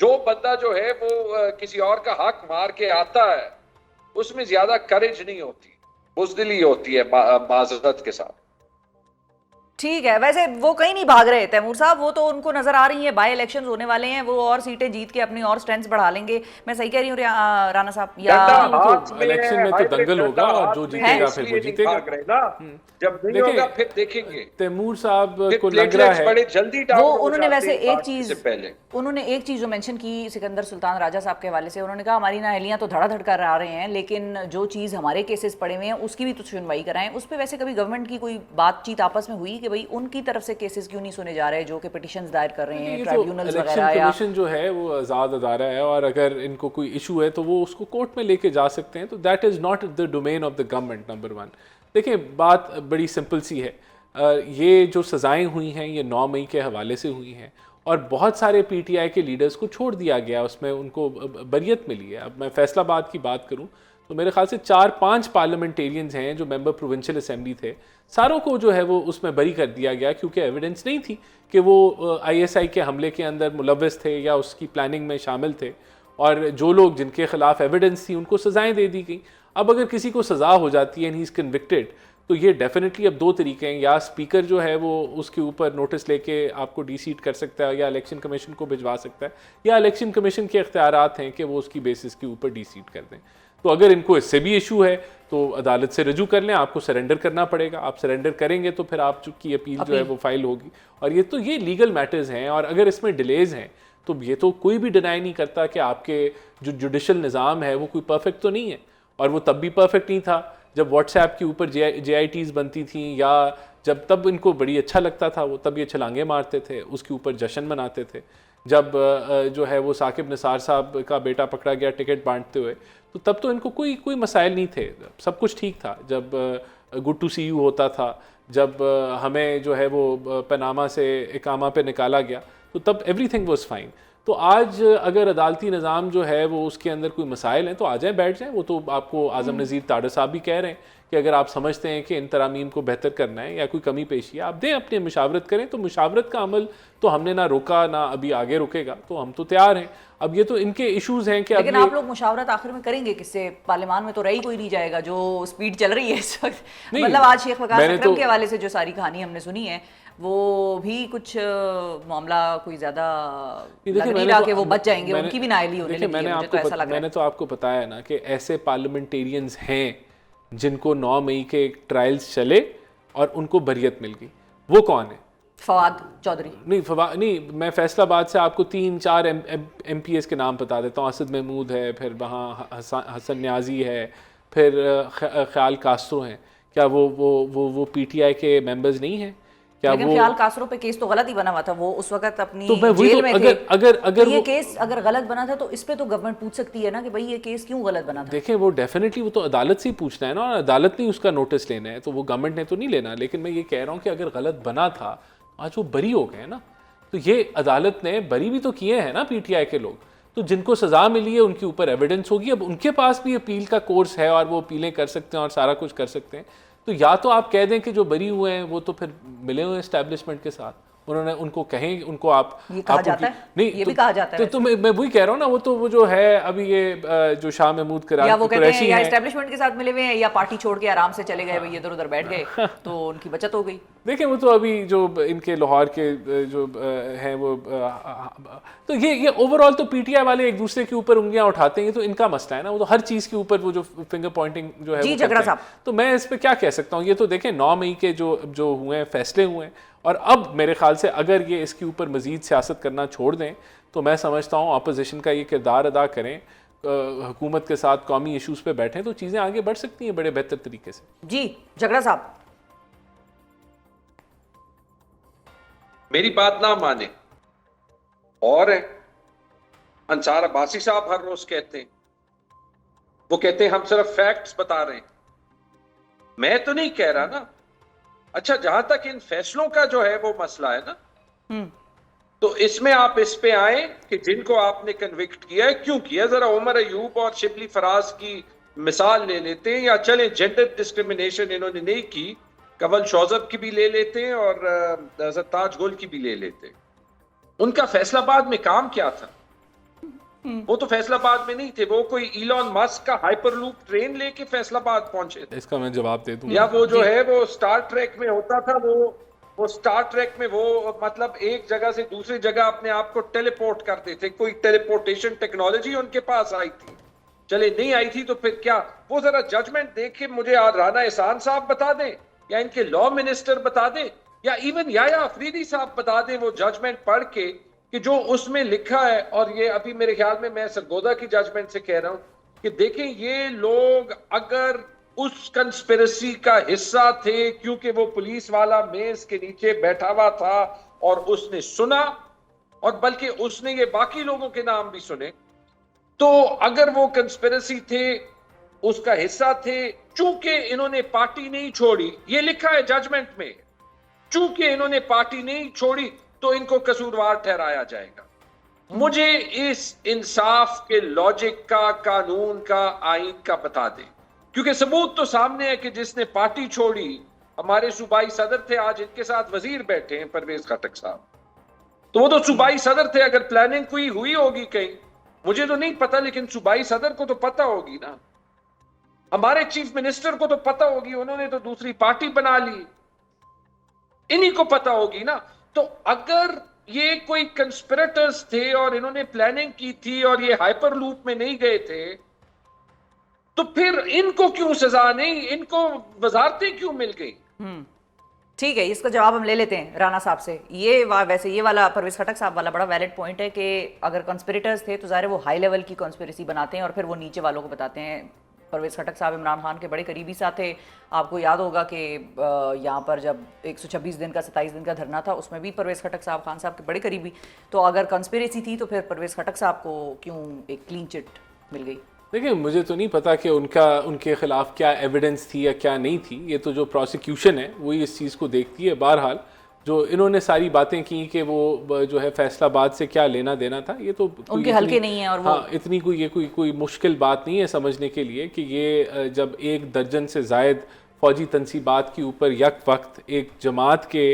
जो बंदा जो है वो किसी और का हक मार के आता है, उसमें ज्यादा करेज नहीं होती, बुज़दिली होती है माज़रत के साथ। ठीक है। वैसे वो कहीं नहीं भाग रहे तैमूर साहब, वो तो उनको नजर आ रही है, बाई इलेक्शंस होने वाले हैं, वो और सीटें जीत के अपनी और स्ट्रेंथ बढ़ा लेंगे। मैं सही कह रही हूँ राणा साहब? या इलेक्शन में तो दंगल होगा और जो जीतेगा फिर वो जीतेगा। जब नहीं होगा फिर देखेंगे। तैमूर साहब को लग रहा है बड़े जल्दी वो उन्होंने वैसे एक चीज जो मेंशन की सिकंदर सुल्तान राजा साहब के हवाले से, उन्होंने कहा हमारी नाअहलियां तो धड़ाधड़ कर आ रहे हैं, लेकिन जो चीज हमारे केसेस पड़े हुए हैं उसकी भी तो सुनवाई कराएं। उस पर वैसे कभी गवर्नमेंट की कोई बातचीत आपस में हुई कि भाई उनकी तरफ से केसेस क्यों नहीं सुने जा रहे, जो कि पिटीशंस दायर कर रहे हैं ट्राइब्यूनल्स वगैरह? या कमीशन जो है वो आज़ाद अदारा है, और अगर इनको कोई इशू है तो वो उसको कोर्ट में लेके जा सकते हैं। तो that is not the domain of the government. Number 1, देखिए बात बड़ी सिंपल सी है। ये जो सज़ाएं हुई हैं ये 9 मई के हवाले से हुई हैं, और बहुत सारे पीटीआई के लीडर्स को छोड़ दिया गया, उसमें उनको बरियत मिली है। अब मैं फैसलाबाद की बात करूं तो मेरे ख्याल से 4-5 पार्लियामेंटेरियंस हैं जो मेंबर प्रोविंशियल असेंबली थे, सारों को जो है वो उसमें बरी कर दिया गया, क्योंकि एविडेंस नहीं थी कि वो आईएसआई के हमले के अंदर मुलव्वस थे या उसकी प्लानिंग में शामिल थे। और जो लोग जिनके खिलाफ एविडेंस थी उनको सज़ाएं दे दी गई। अब अगर किसी को सज़ा हो जाती है एंड ही इज़ कन्विक्टेड, तो ये डेफिनेटली अब दो तरीके हैं, या स्पीकर जो है वो उसके ऊपर नोटिस लेके आपको डी-सीट कर सकता है या इलेक्शन कमीशन को भिजवा सकता है, या इलेक्शन कमीशन के इख्तियारात हैं कि वो उसकी बेसिस के ऊपर डी-सीट कर दें। तो अगर इनको इससे भी इशू है तो अदालत से रजू कर लें, आपको सरेंडर करना पड़ेगा, आप सरेंडर करेंगे तो फिर आपकी अपील जो है वो फाइल होगी। और ये लीगल मैटर्स हैं, और अगर इसमें डिलेज हैं तो ये तो कोई भी डिनाई नहीं करता कि आपके जो जुडिशल निज़ाम है वो कोई परफेक्ट तो नहीं है, और वो तब भी परफेक्ट नहीं था जब व्हाट्सएप के ऊपर JITs बनती थी, या तब इनको बड़ी अच्छा लगता था, वो तब ये छलांगे मारते थे, उसके ऊपर जश्न मनाते थे। जब जो है वो साकिब निसार साहब का बेटा पकड़ा गया टिकट बांटते हुए, तो तब तो इनको कोई मसाइल नहीं थे, सब कुछ ठीक था। जब गुड टू सी यू होता था, जब हमें जो है वो पनामा से इकामा पे निकाला गया, तो तब एवरीथिंग वाज फाइन। तो आज अगर अदालती निज़ाम जो है वो उसके अंदर कोई मसाइल हैं तो आ जाएं, बैठ जाएं। वो तो आपको आज़म नज़ीर ताडर साहब भी कह रहे हैं कि अगर आप समझते हैं कि इन तरामीम को बेहतर करना है या कोई कमी पेशी है, आप दें, अपनी मुशावरत करें। तो मुशावरत का अमल तो हमने ना रोका, ना अभी आगे रुकेगा, तो हम तो तैयार हैं। अब ये तो इनके इश्यूज़ हैं कि लेकिन आप लोग मुशावरत आखिर में करेंगे किससे? पार्लियामान में तो रही कोई नहीं जाएगा, जो स्पीड चल रही है इस वक्त। मतलब आज शेख वकास अकरम के हवाले से जो सारी कहानी हमने सुनी है, वो भी कुछ मामला कोई ज्यादा लग नहीं रहा कि वो बच जाएंगे, उनकी भी नाअहली होने लगी है, मुझे तो ऐसा लग रहा है। मैंने तो आपको बताया ना कि ऐसे पार्लियामेंटेरियंस हैं जिनको 9 मई के ट्रायल्स चले और उनको बरियत मिल गई। वो कौन है? फवाद चौधरी। नहीं, मैं फैसलाबाद से आपको 3-4 MPs के नाम बता देता हूँ। असद महमूद है, फिर वहाँ हसन न्याजी है, फिर ख्याल कास्त्रो हैं। क्या वो PTI के मेंबर्स नहीं हैं? क्या लेकिन वो ख्याल कास्त्रो पे केस तो गलत ही बना हुआ था, वो उस वक्त अपनी तो जेल में थे। अगर ये केस अगर गलत बना था तो इस पे तो गवर्नमेंट पूछ सकती है ना कि भाई ये केस क्यों गलत बना था। देखें, वो डेफिनेटली वो तो अदालत से ही पूछना है ना, और अदालत ने उसका नोटिस लेना है, तो वो गवर्नमेंट ने तो नहीं लेना। लेकिन मैं ये कह रहा हूँ कि अगर गलत बना था, आज वो बरी हो गए ना, तो ये अदालत ने बरी भी तो किए हैं ना PTI के लोग। तो जिनको सज़ा मिली है उनके ऊपर एविडेंस होगी। अब उनके पास भी अपील का कोर्स है और वो अपीलें कर सकते हैं और सारा कुछ कर सकते हैं। तो या तो आप कह दें कि जो बरी हुए हैं वो तो फिर मिले हुए एस्टैब्लिशमेंट के साथ, उन्होंने उनको कहें, उनको आप ये कहा जाता है, नहीं ये भी कहा जाता है। तो मैं वही कह रहा हूँ ना, वो जो है अभी ये जो शाह महमूद या वो कहते हैं या एस्टैब्लिशमेंट के साथ मिले हुए हैं या पार्टी छोड़ के आराम से चले गए, भाई इधर उधर बैठ गए, तो उनकी बचत हो गई। देखें, वो तो अभी जो इनके लाहौर के जो हैं वो तो ये ओवरऑल तो PTI वाले एक दूसरे के ऊपर उंगलियां उठाते हैं, तो इनका मसला है ना। वो तो हर चीज़ के ऊपर वो जो फिंगर पॉइंटिंग जो है जी झगड़ा साहब, तो मैं इस पर क्या कह सकता हूँ। ये तो देखें 9 मई के जो हुए हैं फैसले हुए हैं, और अब मेरे ख्याल से अगर ये इसके ऊपर मजीद सियासत करना छोड़ दें तो मैं समझता हूँ अपोजिशन का ये किरदार अदा करें, हुकूमत के साथ कौमी इशूज़ पे बैठें, तो चीज़ें आगे बढ़ सकती हैं बड़े बेहतर तरीके से। जी झगड़ा साहब, मेरी बात ना माने और अंसार अब्बासी साहब हर रोज कहते हैं, वो कहते हैं हम सिर्फ फैक्ट्स बता रहे हैं। मैं तो नहीं कह रहा ना। अच्छा, जहां तक इन फैसलों का जो है वो मसला है ना, तो इसमें आप इस पे आए कि जिनको आपने कन्विक्ट किया है क्यों किया। जरा उमर अयूब और शिबली फराज की मिसाल ले लेते हैं, या चले जेंडर डिस्क्रिमिनेशन इन्होंने नहीं की, कवल शौजब की भी ले लेते हैं और ताज गुल की भी ले लेते हैं। उनका फैसलाबाद में काम क्या था? वो तो फैसलाबाद में नहीं थे, वो कोई इलॉन मस्क का हाइपरलूप ट्रेन लेके फैसलाबाद पहुंचे थे। इसका मैं जवाब दे दूं। या वो जो है वो स्टार ट्रेक में होता था, वो स्टार ट्रेक में वो मतलब एक जगह से दूसरी जगह अपने आप को टेलीपोर्ट करते थे। कोई टेलीपोर्टेशन टेक्नोलॉजी उनके पास आई थी? चले नहीं आई थी तो फिर क्या? वो जरा जजमेंट देख के मुझे राना एहसान साहब बता दें, या इनके लॉ मिनिस्टर बता दें, या इवन याया अफरीदी साहब बता दें वो जजमेंट पढ़ के कि जो उसमें लिखा है। और ये अभी मेरे ख्याल में मैं सरगोदा की जजमेंट से कह रहा हूं कि देखें, ये लोग अगर उस कंस्पिरेसी का हिस्सा थे, क्योंकि वो पुलिस वाला मेज के नीचे बैठा हुआ था और उसने सुना, और बल्कि उसने ये बाकी लोगों के नाम भी सुने, तो अगर वो कंस्पिरेसी थे, उसका हिस्सा थे, चूंकि इन्होंने पार्टी नहीं छोड़ी, ये लिखा है जजमेंट में, चूंकि इन्होंने पार्टी नहीं छोड़ी तो इनको कसूरवार ठहराया जाएगा। मुझे इस इंसाफ के लॉजिक का, कानून का, आइन का बता दें, क्योंकि सबूत तो सामने है कि जिसने पार्टी छोड़ी हमारे सूबाई सदर थे, आज इनके साथ वजीर बैठे हैं परवेज खटक साहब, तो वो तो सूबाई सदर थे। अगर प्लानिंग कोई हुई होगी कहीं, मुझे तो नहीं पता, लेकिन सूबाई सदर को तो पता होगी ना। हमारे चीफ मिनिस्टर को तो पता होगी, उन्होंने तो दूसरी पार्टी बना ली, इन्हीं को पता होगी ना। तो अगर ये कोई कंस्पिरेटर्स थे और इन्होंने प्लानिंग की थी और ये हाइपर लूप में नहीं गए थे, तो फिर इनको क्यों सजा नहीं, इनको वजारतें क्यों मिल गई? ठीक है, इसका जवाब हम ले लेते हैं राणा साहब से। वैसे ये वाला परवेज खटक साहब वाला बड़ा वैलिड पॉइंट है कि अगर कॉन्स्पिरेटर्स थे तो ज़ाहिर है वो हाई लेवल की कॉन्स्पिरेसी बनाते हैं और फिर वो नीचे वालों को बताते हैं। परवेज खटक साहब इमरान खान के बड़े करीबी साथ थे। आपको याद होगा कि यहाँ पर जब 126 दिन का 27 दिन का धरना था उसमें भी परवेज खटक साहब खान साहब के बड़े करीबी। तो अगर कॉन्स्पिरेसी थी तो फिर परवेज खटक साहब को क्यों एक क्लीन चिट मिल गई? देखिए, मुझे तो नहीं पता कि उनके खिलाफ क्या एविडेंस थी या क्या नहीं थी। ये तो जो प्रोसिक्यूशन है वही इस चीज़ को देखती है। बहरहाल जो इन्होंने सारी बातें की कि वो जो है फैसलाबाद से क्या लेना देना था, ये तो उनके हल्के नहीं है। और वो हाँ, इतनी कोई मुश्किल बात नहीं है समझने के लिए कि ये जब 1 दर्जन से ज़ायद फ़ौजी तनसीबात के ऊपर यक वक्त एक जमात के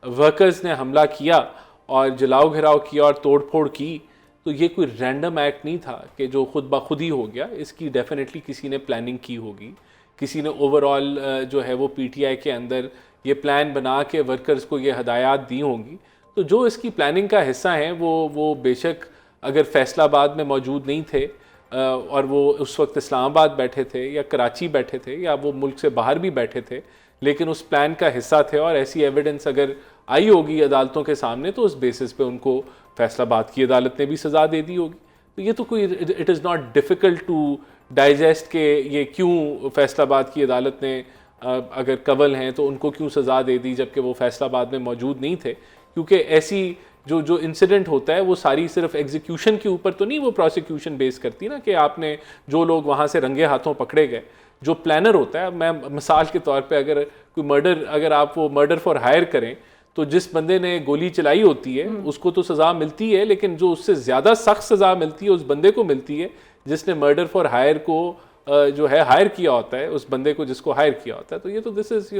वर्कर्स ने हमला किया और जलाओ घिराव किया और तोड़ फोड़ की, तो ये कोई रैंडम एक्ट नहीं था कि जो खुद ब खुद ही हो गया। इसकी डेफिनेटली किसी ने प्लानिंग की होगी, किसी ने ओवरऑल जो है वो पीटीआई के अंदर ये प्लान बना के वर्कर्स को ये हदायत दी होंगी। तो जो इसकी प्लानिंग का हिस्सा हैं वो बेशक अगर फैसलाबाद में मौजूद नहीं थे और वो उस वक्त इस्लामाबाद बैठे थे या कराची बैठे थे या वो मुल्क से बाहर भी बैठे थे, लेकिन उस प्लान का हिस्सा थे और ऐसी एविडेंस अगर आई होगी अदालतों के सामने तो उस बेसिस पे उनको फैसलाबाद की अदालत ने भी सज़ा दे दी होगी। तो ये तो कोई it is not difficult to digest के ये क्यों फैसलाबाद की अदालत ने अगर कवल हैं तो उनको क्यों सज़ा दे दी जबकि वो फैसलाबाद में मौजूद नहीं थे। क्योंकि ऐसी जो इंसिडेंट होता है वो सारी सिर्फ एग्जीक्यूशन के ऊपर तो नहीं वो प्रोसिक्यूशन बेस करती ना, कि आपने जो लोग वहाँ से रंगे हाथों पकड़े गए, जो प्लानर होता है। मैं मिसाल के तौर पे अगर कोई मर्डर, अगर आप वो मर्डर फॉर हायर करें तो जिस बंदे ने गोली चलाई होती है उसको तो सज़ा मिलती है, लेकिन जो उससे ज़्यादा सख्त सज़ा मिलती है उस बंदे को मिलती है जिसने मर्डर फॉर हायर को जो है हायर किया होता है, उस बंदे को जिसको हायर किया होता है। तो ये तो दिस इज़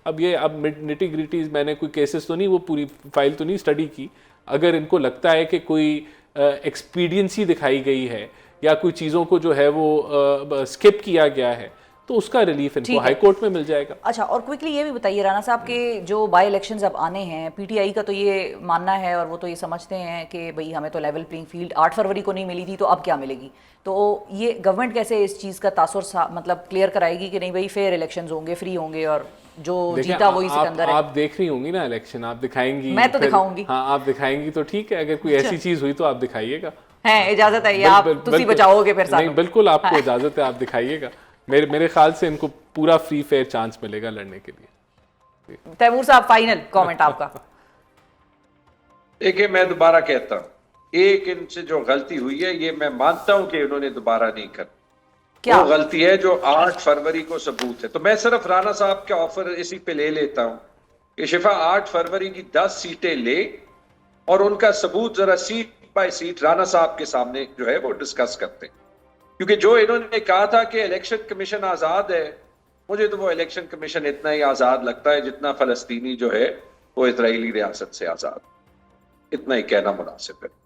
अब निटी ग्रिटीज, मैंने कोई केसेस तो नहीं, वो पूरी फाइल तो नहीं स्टडी की। अगर इनको लगता है कि कोई एक्सपीडियंसी दिखाई गई है या कोई चीज़ों को जो है वो स्किप किया गया है तो उसका रिलीफ इनको हाई कोर्ट में मिल जाएगा। अच्छा, और क्विकली ये भी बताइए राणा साहब के जो बाई इलेक्शंस अब आने हैं, पीटीआई का तो ये मानना है और वो तो ये समझते हैं कि भाई हमें तो लेवल प्लेइंग फील्ड 8 फरवरी को नहीं मिली थी तो अब क्या मिलेगी। तो ये गवर्नमेंट कैसे इस चीज़ का तासुर मतलब क्लियर कराएगी कि नहीं भाई फेयर इलेक्शंस होंगे, फ्री होंगे और जो जीता वही सिकंदर है? आप देख रही होंगी ना इलेक्शन, आप दिखाएंगी। मैं तो दिखाऊंगी। हाँ, आप दिखाएंगी तो ठीक है, अगर कोई ऐसी चीज़ हुई तो आप दिखाइएगा। है, इजाज़त है, आप तुसी बचाओगे फिर नहीं, बिल्कुल आपको इजाज़त है, आप दिखाइएगा। मेरे ख्याल से इनको पूरा फ्री फेयर चांस मिलेगा लड़ने के लिए। तैमूर साहब, फाइनल कमेंट आपका। देखिए, मैं दोबारा कहता हूँ, एक इनसे जो गलती हुई है ये मैं मानता हूं कि इन्होंने दोबारा नहीं कर। क्या वो गलती है जो 8 फरवरी को सबूत है। तो मैं सिर्फ राणा साहब का ऑफर इसी पे ले लेता हूं कि शिफा 8 फरवरी की 10 सीटें ले और उनका सबूत जरा सीट बाय सीट राणा साहब के सामने जो है वो डिस्कस करते हैं। क्योंकि जो इन्होंने कहा था कि इलेक्शन कमीशन आजाद है, मुझे तो वो इलेक्शन कमीशन इतना ही आजाद लगता है जितना फलस्तीनी जो है वो इजरायली रियासत से आजाद। इतना ही कहना मुनासिब है।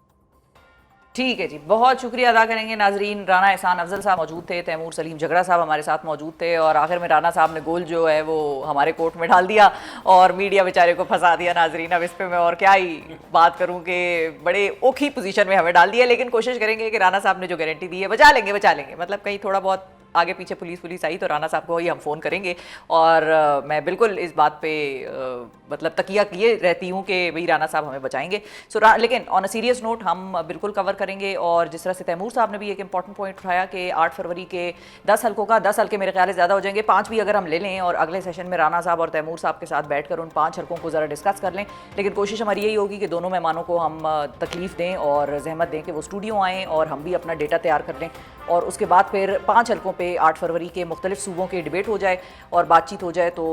ठीक है जी, बहुत शुक्रिया अदा करेंगे नाजरीन। राणा एहसान अफजल साहब मौजूद थे, तैमूर सलीम झगड़ा साहब हमारे साथ मौजूद थे और आखिर में राणा साहब ने गोल जो है वो हमारे कोर्ट में डाल दिया और मीडिया बेचारे को फंसा दिया। नाजरीन, अब इस पर मैं और क्या ही बात करूं कि बड़े औखी पोजीशन में हमें डाल दिया, लेकिन कोशिश करेंगे कि राणा साहब ने जो गारंटी दी है बचा लेंगे। मतलब कहीं थोड़ा बहुत आगे पीछे पुलिस आई तो राणा साहब को ही हम फ़ोन करेंगे और मैं बिल्कुल इस बात पे मतलब तकिया किए रहती हूँ कि भाई राणा साहब हमें बचाएंगे। लेकिन ऑन अ सीरियस नोट हम बिल्कुल कवर करेंगे। और जिस तरह से तैमूर साहब ने भी एक इंपॉर्टेंट पॉइंट उठाया कि 8 फरवरी के 10 हल्कों का 10 हल्के मेरे ख्याल से ज़्यादा हो जाएंगे, 5 भी अगर हम ले लें और अगले सेशन में राणा साहब और तैमूर साहब के साथ बैठकर उन 5 हल्कों को ज़रा डिस्कस कर लें। लेकिन कोशिश हमारी यही होगी कि दोनों मेहमानों को हम तकलीफ़ दें और जहमत दें कि वो स्टूडियो आएँ और हम भी अपना डेटा तैयार कर लें और उसके बाद फिर 5 हल्कों पे 8 फरवरी के मुख्तलिफ सूबों की डिबेट हो जाए और बातचीत हो जाए तो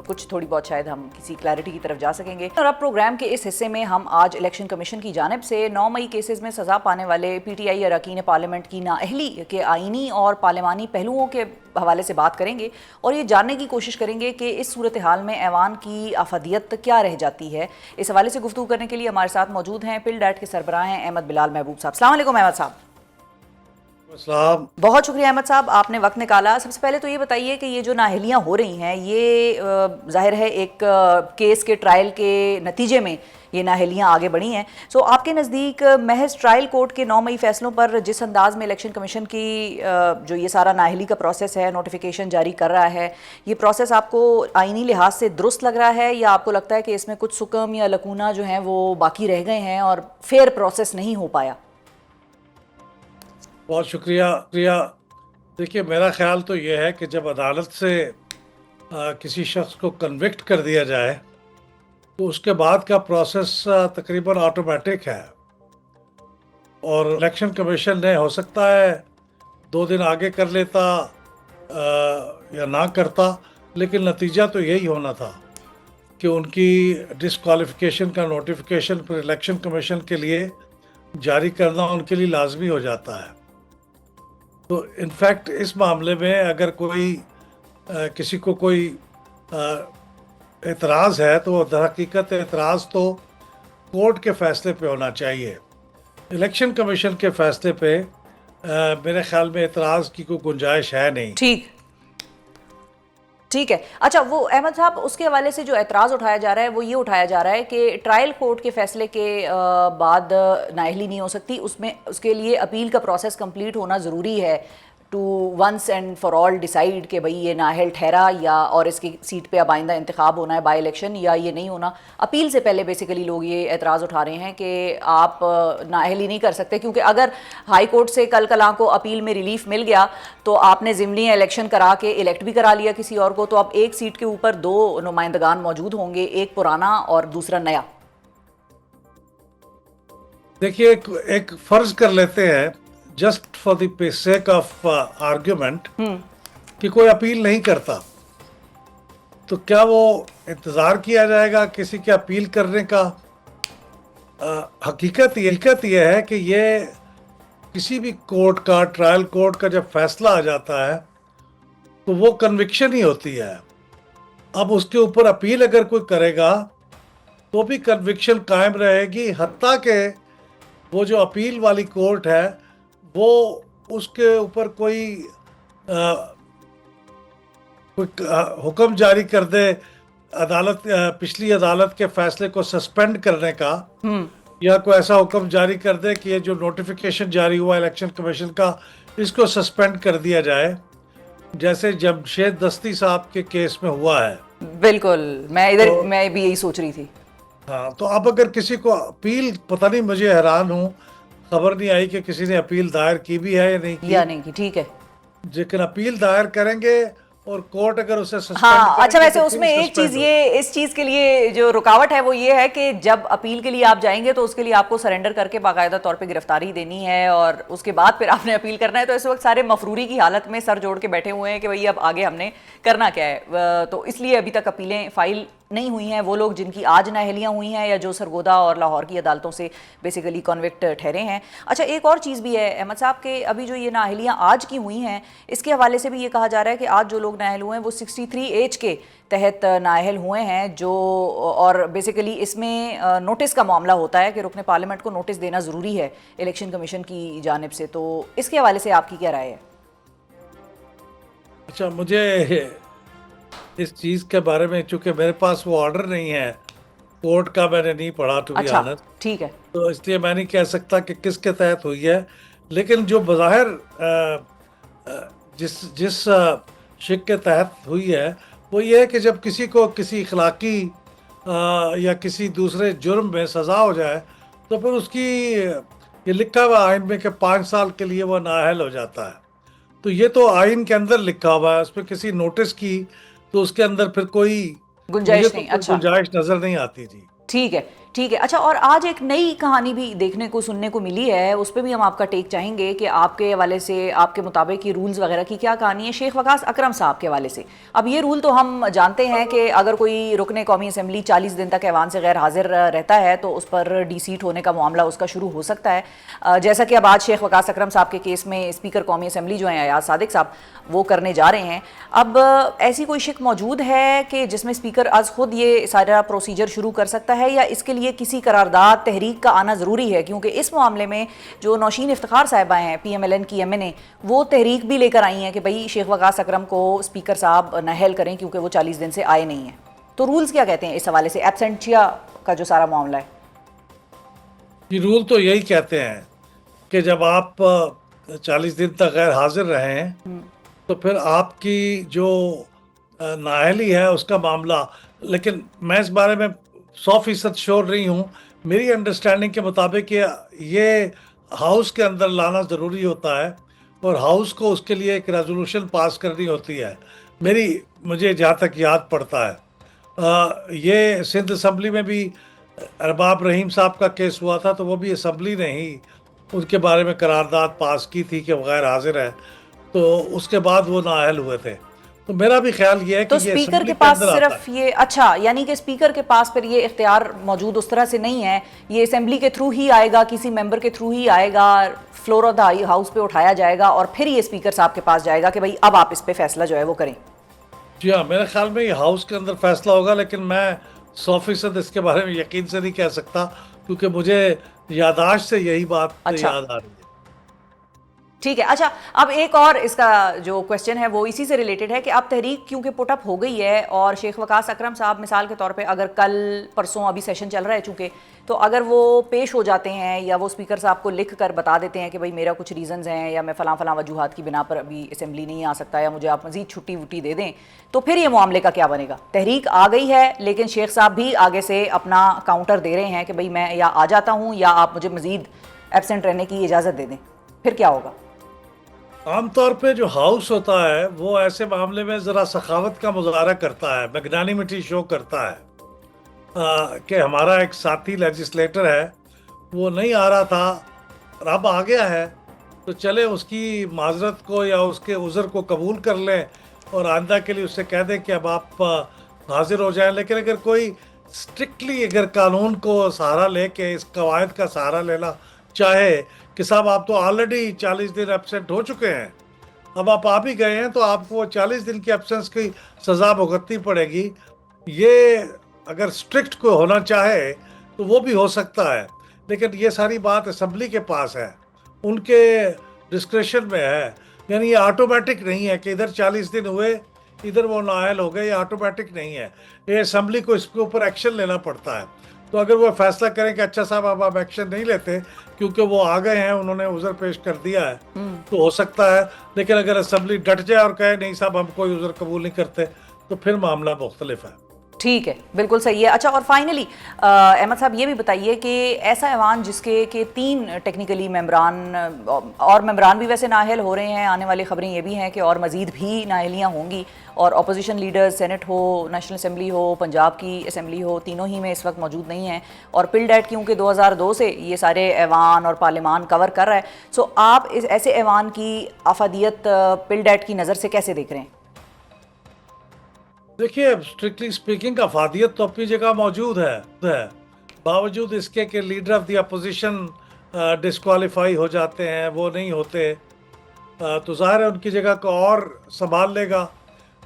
कुछ थोड़ी बहुत शायद हम किसी क्लैरिटी की तरफ जा सकेंगे। और अब प्रोग्राम के इस हिस्से में हम आज इलेक्शन कमीशन की जानिब से 9 मई केसेस में सज़ा पाने वाले पीटीआई अरकान पार्लियामेंट की नाअहली के आईनी और पार्लिमानी पहलुओं के हवाले से बात करेंगे और ये जानने की कोशिश करेंगे कि इस सूरत हाल में ऐवान की अफदियत क्या रह जाती है। इस हवाले से गुफ्तगू करने के लिए हमारे साथ मौजूद हैं पिल डैट के सरबराह हैं अहमद बिलाल महबूब साहब। अस्सलाम वालेकुम अहमद साहब। सलाम। बहुत शुक्रिया अहमद साहब, आपने वक्त निकाला। सबसे पहले तो ये बताइए कि ये जो नाअहलियाँ हो रही हैं ये जाहिर है एक केस के ट्रायल के नतीजे में ये नाअहलियाँ आगे बढ़ी हैं। सो आपके नज़दीक महज ट्रायल कोर्ट के 9 मई फैसलों पर जिस अंदाज में इलेक्शन कमीशन की जो ये सारा नाअहली का प्रोसेस है, नोटिफिकेशन जारी कर रहा है, ये प्रोसेस आपको आईनी लिहाज से दुरुस्त लग रहा है या आपको लगता है कि इसमें कुछ सुकम या लकूना जो हैं वो बाकी रह गए हैं और फेयर प्रोसेस नहीं हो पाया? बहुत शुक्रिया। देखिए, मेरा ख्याल तो ये है कि जब अदालत से किसी शख्स को कन्विक्ट कर दिया जाए तो उसके बाद का प्रोसेस तकरीबन ऑटोमेटिक है, और इलेक्शन कमीशन ने हो सकता है 2 दिन आगे कर लेता या ना करता, लेकिन नतीजा तो यही होना था कि उनकी डिसक्वालिफिकेशन का नोटिफिकेशन फिर इलेक्शन कमीशन के लिए जारी करना उनके लिए लाजमी हो जाता है। तो इनफैक्ट इस मामले में अगर कोई किसी को कोई एतराज़ है तो दरहकीकत एतराज़ तो कोर्ट के फैसले पे होना चाहिए। इलेक्शन कमीशन के फैसले पे मेरे ख्याल में एतराज़ की कोई गुंजाइश है नहीं। ठीक है। अच्छा, वो अहमद साहब, उसके हवाले से जो एतराज़ उठाया जा रहा है वो ये उठाया जा रहा है कि ट्रायल कोर्ट के फैसले के बाद नाअहली नहीं हो सकती, उसमें उसके लिए अपील का प्रोसेस कंप्लीट होना ज़रूरी है to once and for all decide कि भाई ये नाअहल ठहरा या और इसकी सीट पे अब आइंदा इंतखाब होना है बाई इलेक्शन या ये नहीं होना। अपील से पहले बेसिकली लोग ये एतराज़ उठा रहे हैं कि आप नाअहली नहीं कर सकते, क्योंकि अगर हाई कोर्ट से कल कलां को अपील में रिलीफ मिल गया तो आपने ज़िमनी इलेक्शन करा के इलेक्ट भी करा लिया किसी और को, तो अब एक सीट के ऊपर 2 नुमाइंदगान मौजूद होंगे, एक पुराना और दूसरा नया। देखिए, एक फ़र्ज़ कर लेते हैं just for the sake of argument कि कोई अपील नहीं करता, तो क्या वो इंतज़ार किया जाएगा किसी के अपील करने का? हकीकत ये है कि ये किसी भी कोर्ट का, ट्रायल कोर्ट का जब फैसला आ जाता है तो वो कन्विक्शन ही होती है। अब उसके ऊपर अपील अगर कोई करेगा तो भी कन्विक्शन कायम रहेगी, हत्ता के वो जो अपील वाली कोर्ट है वो उसके ऊपर कोई हुक्म जारी कर दे अदालत, पिछली अदालत के फैसले को सस्पेंड करने का, या कोई ऐसा हुक्म जारी कर दे कि ये जो नोटिफिकेशन जारी हुआ इलेक्शन कमीशन का इसको सस्पेंड कर दिया जाए, जैसे जमशेद दस्ती साहब के केस में हुआ है। बिल्कुल, मैं भी यही सोच रही थी। हाँ, तो अब अगर किसी को अपील, पता नहीं, मुझे हैरान हूँ, खबर नहीं आई कि किसी ने अपील दायर की भी है या नहीं की। ठीक है, लेकिन अपील दायर करेंगे और कोर्ट अगर उसे सस्पेंड हाँ। अच्छा, वैसे तो उसमें एक चीज ये, इस चीज के लिए जो रुकावट है वो ये है कि जब अपील के लिए आप जाएंगे तो उसके लिए आपको सरेंडर करके बाकायदा तौर पे गिरफ्तारी देनी है और उसके बाद फिर आपने अपील करना है। तो इस वक्त सारे मफरूरी की हालत में सर जोड़ के बैठे हुए हैं कि भाई अब आगे हमने करना क्या है। तो इसलिए अभी तक अपीलें फाइल नहीं हुई हैं वो लोग जिनकी आज नाअहलियाँ हुई हैं या जो सरगोदा और लाहौर की अदालतों से बेसिकली कन्विक्ट ठहरे हैं। अच्छा, एक और चीज़ भी है अहमद साहब के, अभी जो ये नाअहलियाँ आज की हुई हैं इसके हवाले से भी ये कहा जा रहा है कि आज जो लोग नाअहल हुए हैं वो 63 एज के तहत नाअहल हुए हैं, जो और बेसिकली इसमें नोटिस का मामला होता है कि रुकने पार्लियामेंट को नोटिस देना ज़रूरी है इलेक्शन कमीशन की जानिब से। तो इसके हवाले से आपकी क्या राय है? अच्छा, मुझे इस चीज़ के बारे में, चूंकि मेरे पास वो ऑर्डर नहीं है कोर्ट का, मैंने नहीं पढ़ा टू बी ऑनेस्ट, ठीक है, तो इसलिए मैं नहीं कह सकता कि किसके तहत हुई है। लेकिन जो बज़ाहिर जिस शिक के तहत हुई है वो ये है कि जब किसी को किसी इखलाकी या किसी दूसरे जुर्म में सज़ा हो जाए तो फिर उसकी, ये लिखा हुआ आइन में कि 5 साल के लिए वो नाअहल हो जाता है। तो ये तो आइन के अंदर लिखा हुआ है, उस पर किसी नोटिस की तो उसके अंदर फिर कोई गुंजाइश नहीं। अच्छा, गुंजाइश नजर नहीं आती थी। ठीक है, ठीक है। अच्छा, और आज एक नई कहानी भी देखने को सुनने को मिली है, उस पर भी हम आपका टेक चाहेंगे कि आपके हवाले से, आपके मुताबिक ये रूल्स वगैरह की क्या कहानी है शेख वकास अकरम साहब के हवाले से। अब ये रूल तो हम जानते हैं कि अगर कोई रुकने कौमी असम्बली 40 दिन तक ऐवान से गैर हाजिर रहता है तो उस पर डी-सीट होने का मामला उसका शुरू हो सकता है, जैसा कि अब आज शेख वकास अकरम साहब के केस में स्पीकर कौमी असम्बली जो हैं अयाज सादिक साहब वो करने जा रहे हैं। अब ऐसी कोई शिक मौजूद है कि जिसमें स्पीकर आज खुद ये सारा प्रोसीजर शुरू कर सकता है, या इसके लिए किसी करारदाद तहरीक का आना ज़रूरी है, क्योंकि इस मामले में जो नौशीन इफ्तिखार साहिबा हैं PMLN की MNA, वो तहरीक भी लेकर आई हैं कि भाई शेख वकास अकरम को स्पीकर साहब नाअहल करें क्योंकि वो 40 दिन से आए नहीं हैं। तो रूल्स क्या कहते हैं इस हवाले से, एब्सेंटिया का जो सारा मामला है? ये रूल तो यही कहते हैं कि जब आप 40 दिन तक गैर हाजिर रहे हैं तो फिर आपकी जो नाअहली है उसका मामला, लेकिन मैं इस बारे में 100% श्योर नहीं हूँ। मेरी अंडरस्टैंडिंग के मुताबिक ये हाउस के अंदर लाना ज़रूरी होता है और हाउस को उसके लिए एक रेजोल्यूशन पास करनी होती है, मुझे जहाँ तक याद पड़ता है। ये सिंध असम्बली में भी अरबाब रहीम साहब का केस हुआ था, तो वो भी असम्बली ने ही उनके बारे में करारदाद पास की थी कि वो गैर हाजिर है, तो उसके बाद वो नाअहल हुए थे। तो मेरा भी ख्याल ये है कि तो ये स्पीकर असेंबली के के पास अंदर आता सिर्फ ये, अच्छा, यानी कि स्पीकर के पास फिर ये इख्तियार मौजूद उस तरह से नहीं है, ये असेंबली के थ्रू ही आएगा, किसी मेंबर के थ्रू ही आएगा, फ्लोर ऑफ द हाउस पे उठाया जाएगा और फिर ये स्पीकर साहब के पास जाएगा कि भाई अब आप इस पे फैसला जो है वो करें। जी हाँ, मेरे ख्याल में ये हाउस के अंदर फैसला होगा, लेकिन मैं 100% इसके बारे में यकीन से नहीं कह सकता क्योंकि मुझे याददाश्त से यही बात याद आ रही है। ठीक है। अच्छा, अब एक और इसका जो क्वेश्चन है वो इसी से रिलेटेड है कि अब तहरीक क्योंकि पुटअप हो गई है और शेख वकास अकरम साहब मिसाल के तौर पे अगर कल परसों, अभी सेशन चल रहा है चूँकि, तो अगर वो पेश हो जाते हैं या वो स्पीकर साहब को लिख कर बता देते हैं कि भाई मेरा कुछ रीज़न्स हैं या मैं फ़लाँ फ़लाँ वजूहात की बिना पर अभी असेंबली नहीं आ सकता या मुझे आप मज़ीद छुट्टी वुट्टी दे दें, तो फिर ये मामले का क्या बनेगा? तहरीक आ गई है लेकिन शेख साहब भी आगे से अपना काउंटर दे रहे हैं कि भाई मैं या आ जाता हूँ या आप मुझे मज़ीद एब्सेंट रहने की इजाज़त दे दें, फिर क्या होगा? आमतौर पे जो हाउस होता है वो ऐसे मामले में ज़रा सखावत का मुजाहरा करता है, मैग्नानिमिटी शो करता है कि हमारा एक साथी लेजिस्लेटर है, वो नहीं आ रहा था और अब आ गया है, तो चले उसकी माजरत को या उसके उज़र को कबूल कर लें और आइंदा के लिए उससे कह दें कि अब आप हाजिर हो जाएं। लेकिन अगर कोई स्ट्रिक्टली अगर कानून को सहारा लेके इस कवायद का सहारा लेना चाहे कि साहब आप तो ऑलरेडी 40 दिन एब्सेंट हो चुके हैं, अब आप आ भी गए हैं तो आपको 40 दिन की एब्सेंस की सज़ा भुगतनी पड़ेगी, ये अगर स्ट्रिक्ट को होना चाहे तो वो भी हो सकता है। लेकिन ये सारी बात असेंबली के पास है, उनके डिस्क्रिप्शन में है, यानी ये ऑटोमेटिक नहीं है कि इधर 40 दिन हुए इधर वो नाअहल हो गए, ये ऑटोमेटिक नहीं है, ये असेंबली को इसके ऊपर एक्शन लेना पड़ता है। तो अगर वो फैसला करें कि अच्छा साहब अब आप एक्शन नहीं लेते क्योंकि वो आ गए हैं, उन्होंने उज़र पेश कर दिया है, तो हो सकता है। लेकिन अगर असेंबली डट जाए और कहे नहीं साहब हम कोई उज़र कबूल नहीं करते, तो फिर मामला मुख्तलिफ है। ठीक है, बिल्कुल सही है। अच्छा, और फाइनली अहमद साहब ये भी बताइए कि ऐसा ऐवान जिसके के 3 टेक्निकली मेंबरान और मेंबरान भी वैसे नाअहल हो रहे हैं, आने वाली खबरें ये भी हैं कि और मज़ीद भी नाअहलियाँ होंगी और अपोजिशन लीडर्स सेनेट हो, नेशनल असम्बली हो, पंजाब की असम्बली हो, तीनों ही में इस वक्त मौजूद नहीं हैं और पिलडैट क्योंकि 2002 से ये सारे ऐवान और पार्लियामान कवर कर रहा है, सो आप इस ऐसे ऐवान की अफादियत पिलडैट की नज़र से कैसे देख रहे हैं? देखिए, स्ट्रिक्टली स्पीकिंग अफादियत तो अपनी जगह मौजूद है, बावजूद इसके कि leader of the opposition disqualify हो जाते हैं, वो नहीं होते, तो ज़ाहिर है उनकी जगह को और संभाल लेगा।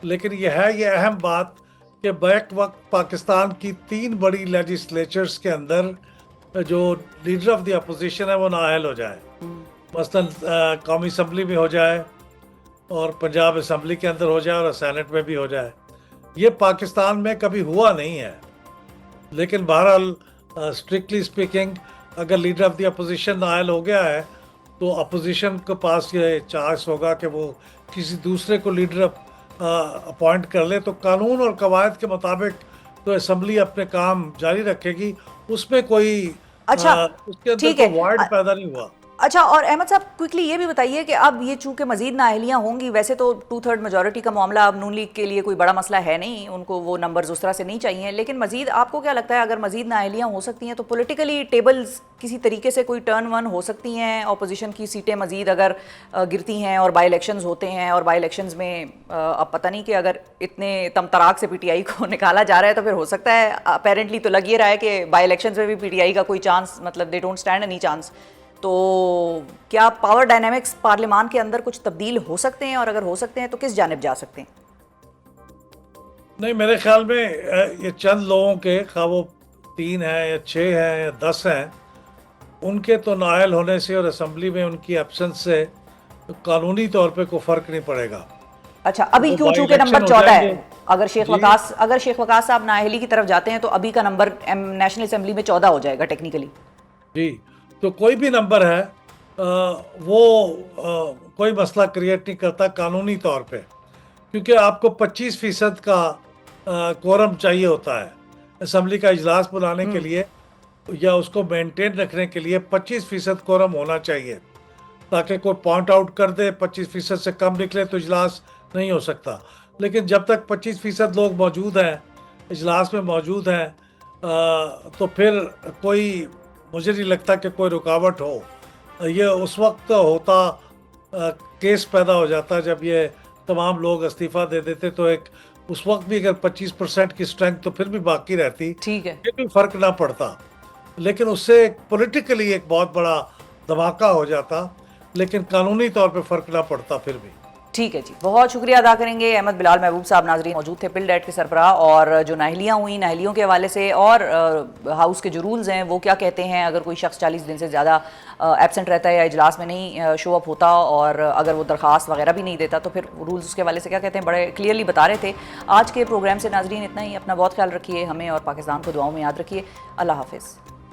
लेकिन यह है ये अहम बात कि बैक वक्त पाकिस्तान की 3 बड़ी लेजिस्लेचर्स के अंदर जो लीडर ऑफ द अपोजिशन है वो नाअहल हो जाए, मसलन कौमी असम्बली में हो जाए और पंजाब असम्बली के अंदर हो जाए और सेनेट में भी हो जाए। ये पाकिस्तान में कभी हुआ नहीं है। लेकिन बहरहाल स्ट्रिक्टली स्पीकिंग अगर लीडर ऑफ द अपोजिशन नाअहल हो गया है तो अपोजिशन के पास ये चांस होगा कि वो किसी दूसरे को लीडर अपॉइंट कर ले, तो कानून और कवायद के मुताबिक तो असम्बली अपने काम जारी रखेगी, उसमें कोई अच्छा, उसके अंदर ठीक है। कोई वार्ड पैदा नहीं हुआ। अच्छा, और अहमद साहब क्विकली ये भी बताइए कि अब ये चूंकि मजीद नाअहलियाँ होंगी, वैसे तो 2/3 मेजॉरिटी का मामला अब नून लीग के लिए कोई बड़ा मसला है नहीं, उनको वो नंबर्स उस तरह से नहीं चाहिए, लेकिन मजीद आपको क्या लगता है अगर मजीद नाअहलियाँ हो सकती हैं तो पॉलिटिकली टेबल्स किसी तरीके से कोई टर्न वन हो सकती हैं, अपोजिशन की सीटें मजीद अगर गिरती हैं और बाई इलेक्शंस होते हैं और बाई इलेक्शंस में अब पता नहीं कि अगर इतने तमतराक से PTI को निकाला जा रहा है तो फिर हो सकता है, अपेरेंटली तो लग ये रहा है कि बाई इलेक्शंस में भी PTI का कोई चांस, मतलब they don't stand any chance, तो क्या पावर डायनामिक्स पार्लियामान के अंदर कुछ तब्दील हो सकते हैं और अगर हो सकते हैं तो किस जानिब जा सकते हैं? नहीं, मेरे ख्याल में ये चंद लोगों के खा वो 3 हैं या 6 हैं या 10 हैं, उनके तो नाअहल होने से और असेंबली में उनकी एब्सेंस से तो कानूनी तौर पे कोई फ़र्क नहीं पड़ेगा। अच्छा, अभी वो क्यों बाई चूंकि इलेक्शन नंबर हो 14 है, जाएंगे। अगर शेख वकास साहब नाअहली की तरफ जाते हैं तो अभी का नंबर नेशनल असेंबली में 14 हो जाएगा टेक्निकली। जी, तो कोई भी नंबर है वो कोई मसला क्रिएट नहीं करता कानूनी तौर पे, क्योंकि आपको 25% का कोरम चाहिए होता है असेंबली का इजलास बुलाने के लिए, या उसको मेंटेन रखने के लिए 25% कोरम होना चाहिए, ताकि कोई पॉइंट आउट कर दे 25% से कम निकले तो इजलास नहीं हो सकता। लेकिन जब तक 25% लोग मौजूद हैं, इजलास में मौजूद हैं, तो फिर कोई, मुझे नहीं लगता कि कोई रुकावट हो। ये उस वक्त होता केस पैदा हो जाता जब ये तमाम लोग इस्तीफ़ा दे देते, तो एक उस वक्त भी अगर 25% की स्ट्रेंथ तो फिर भी बाकी रहती, ठीक है, फिर भी फ़र्क ना पड़ता। लेकिन उससे पॉलिटिकली एक बहुत बड़ा धमाका हो जाता, लेकिन कानूनी तौर पे फ़र्क ना पड़ता फिर भी। ठीक है जी, बहुत शुक्रिया अदा करेंगे अहमद बिलाल महबूब साहब। नाजरीन मौजूद थे पिलडेट के सरबराह, और जो नाहलियाँ हुई, नाहलियों के हवाले से और हाउस के जो रूल्स हैं वो क्या कहते हैं। अगर कोई शख्स 40 दिन से ज़्यादा एब्सेंट रहता है या इजलास में नहीं शो अप होता, और अगर वो दरख्वास्त वगैरह भी नहीं देता, तो फिर रूल्स उसके हवाले से क्या कहते हैं, बड़े क्लियरली बता रहे थे। आज के प्रोग्राम से नाजरीन इतना ही। अपना बहुत ख्याल रखिए, हमें और पाकिस्तान को दुआओं में याद रखिए। अल्लाह हाफिज़।